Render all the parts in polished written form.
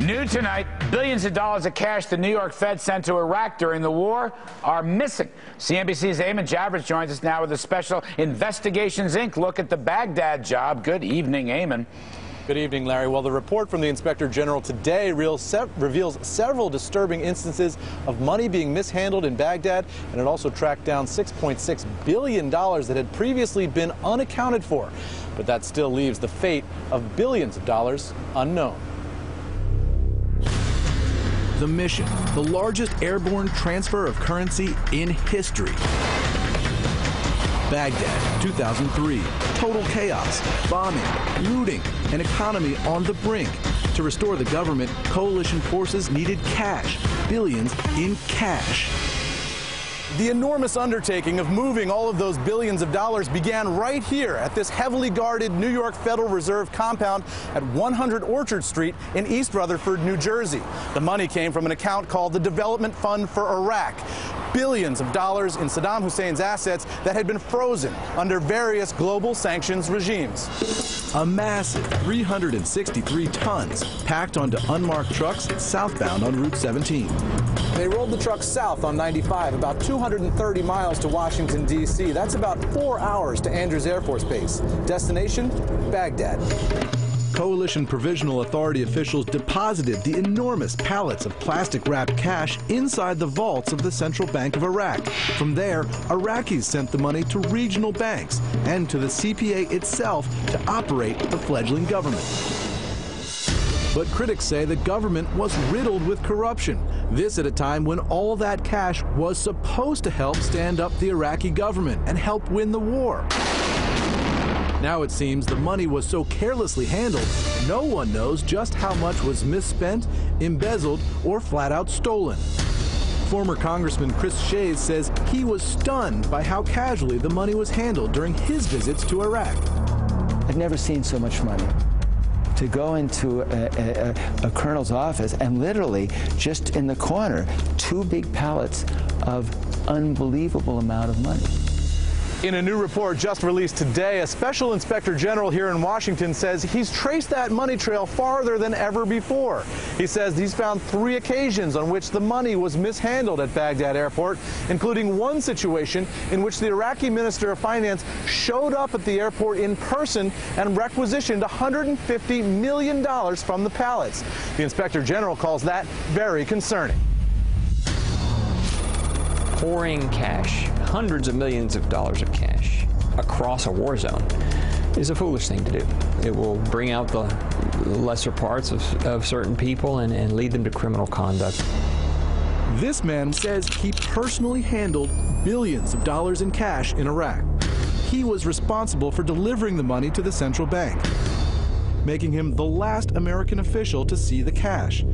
New tonight, billions of dollars of cash the New York Fed sent to Iraq during the war are missing. CNBC's Eamon Javers joins us now with a special Investigations Inc. look at the Baghdad job. Good evening, Eamon. Good evening, Larry. Well, the report from the Inspector General today reveals several disturbing instances of money being mishandled in Baghdad, and it also tracked down $6.6 billion that had previously been unaccounted for. But that still leaves the fate of billions of dollars unknown. The mission, the largest airborne transfer of currency in history. Baghdad, 2003. Total chaos, bombing, looting, an economy on the brink. To restore the government, coalition forces needed cash, billions in cash. The enormous undertaking of moving all of those billions of dollars began right here at this heavily guarded New York Federal Reserve compound at 100 Orchard Street in East Rutherford, New Jersey. The money came from an account called the Development Fund for Iraq. Billions of dollars in Saddam Hussein's assets that had been frozen under various global sanctions regimes. A massive 363 tons packed onto unmarked trucks southbound on Route 17. They rolled the trucks south on 95, about 230 miles to Washington, D.C. That's about 4 hours to Andrews Air Force Base. Destination, Baghdad. Coalition Provisional Authority officials deposited the enormous pallets of plastic-wrapped cash inside the vaults of the Central Bank of Iraq. From there, Iraqis sent the money to regional banks and to the CPA itself to operate the fledgling government. But critics say the government was riddled with corruption. This at a time when all that cash was supposed to help stand up the Iraqi government and help win the war. Now it seems the money was so carelessly handled, no one knows just how much was misspent, embezzled, or flat out stolen. Former Congressman Chris Shays says he was stunned by how casually the money was handled during his visits to Iraq. I've never seen so much money. To go into a colonel's office and literally just in the corner, 2 big pallets of unbelievable amount of money. In a new report just released today, a special inspector general here in Washington says he's traced that money trail farther than ever before. He says he's found 3 occasions on which the money was mishandled at Baghdad Airport, including one situation in which the Iraqi Minister of Finance showed up at the airport in person and requisitioned $150 million from the pallets. The inspector general calls that very concerning. Pouring cash, hundreds of millions of dollars of cash, across a war zone is a foolish thing to do. It will bring out the lesser parts of certain people and lead them to criminal conduct. This man says he personally handled billions of dollars in cash in Iraq. He was responsible for delivering the money to the central bank, making him the last American official to see the cash.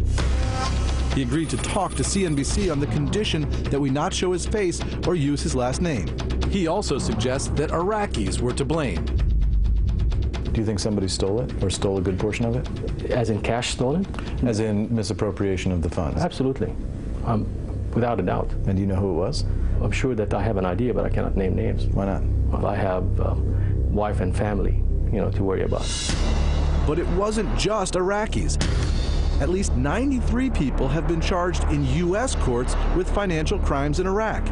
He agreed to talk to CNBC on the condition that we not show his face or use his last name. He also suggests that Iraqis were to blame. Do you think somebody stole it or stole a good portion of it? As in cash stolen? As in misappropriation of the funds? Absolutely, without a doubt. And do you know who it was? I'm sure that I have an idea, but I cannot name names. Why not? Well, I have wife and family, to worry about. But it wasn't just Iraqis. At least 93 people have been charged in U.S. courts with financial crimes in Iraq,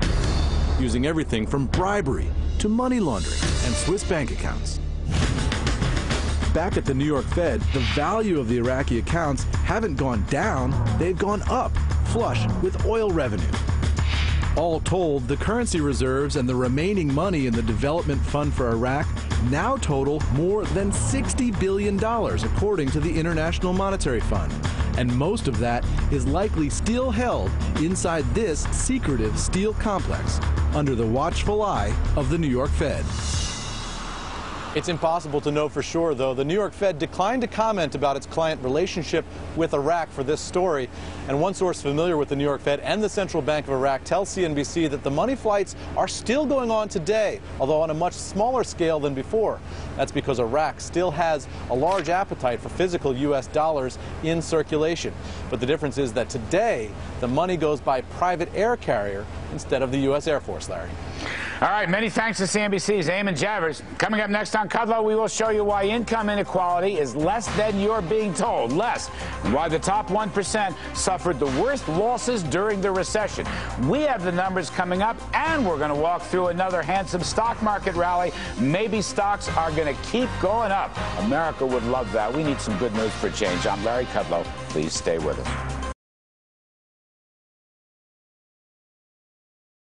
using everything from bribery to money laundering and Swiss bank accounts. Back at the New York Fed, the value of the Iraqi accounts haven't gone down, they've gone up, flush with oil revenue. All told, the currency reserves and the remaining money in the Development Fund for Iraq now total more than $60 billion, according to the International Monetary Fund. And most of that is likely still held inside this secretive steel complex under the watchful eye of the New York Fed. It's impossible to know for sure, though. The New York Fed declined to comment about its client relationship with Iraq for this story. And one source familiar with the New York Fed and the Central Bank of Iraq tells CNBC that the money flights are still going on today, although on a much smaller scale than before. That's because Iraq still has a large appetite for physical U.S. dollars in circulation. But the difference is that today, the money goes by private air carrier instead of the U.S. Air Force, Larry. All right, many thanks to CNBC's Eamon Javers. Coming up next on Kudlow, we will show you why income inequality is less than you're being told, less, and why the top 1% suffered the worst losses during the recession. We have the numbers coming up, and we're going to walk through another handsome stock market rally. Maybe stocks are going to keep going up. America would love that. We need some good news for change. I'm Larry Kudlow. Please stay with us.